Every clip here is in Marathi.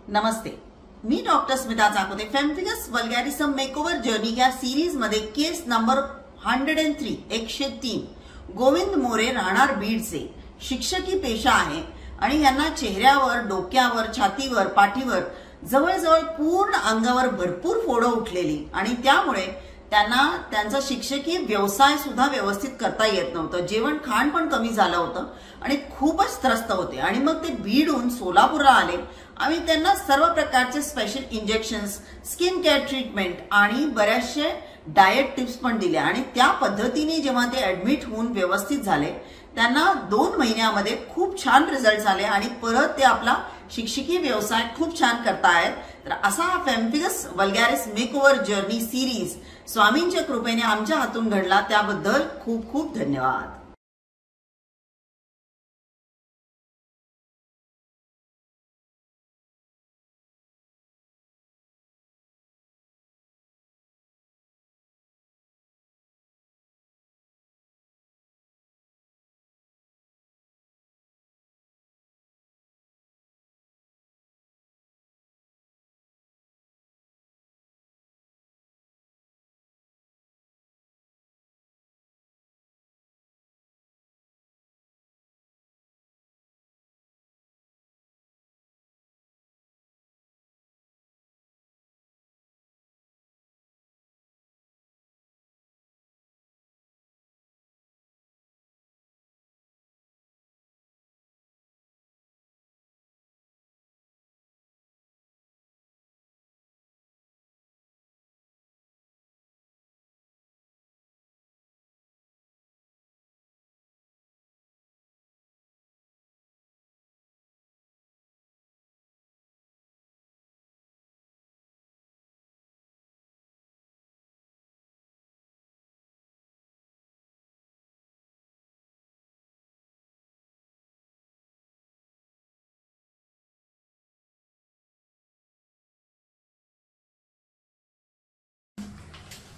नमस्ते, मी doctor Smita Chakote. Pemphigus vulgaris makeover journey या सीरीज मध्ये केस नंबर 103 गोविंद मोरे राहणार बीडचे शिक्षकी पेशा आहे आणि यांना चेहऱ्यावर, डोक्यावर, छातीवर, पाठीवर जवळजवळ पूर्ण अंगावर भरपूर फोड उठलेली आणि त्यामुळे त्यांना त्यांचा शिक्षकी व्यवसाय सुद्धा व्यवस्थित करता येत नव्हतं. जेवण खाण पण कमी झालं होतं आणि खूपच त्रस्त होते आणि मग ते बीडहून सोलापूरला आले. आम्ही त्यांना सर्व प्रकारचे special injections, skin care treatment आणि बऱ्याचशे डाएट टिप्स पण दिल्या आणि त्या पद्धतीने जेव्हा ते ऍडमिट होऊन व्यवस्थित झाले त्यांना 2 महिन्यामध्ये खूप छान रिझल्ट आले आणि परत ते आपला शिक्षकी व्यवसाय खूप छान करतायत. तर असा हा फेम्फिगस वल्गॅरिस मेकओव्हर जर्नी सीरीज स्वामींच्या कृपेने आमच्या हातून घडला, त्याबद्दल खूप खूप धन्यवाद.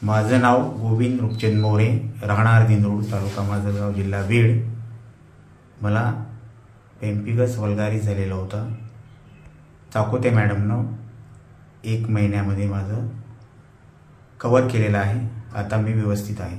माझं नाव गोविंद रूपचंद मोरे, राहणार दिंडोर, तालुका माजलगाव, जिल्हा बीड. मला फेम्फिगस वल्गॅरिस झालेला होता. चाकोते मॅडमनं 1 महिन्यामध्ये माझं कव्हर केलेलं आहे. आता मी व्यवस्थित आहे.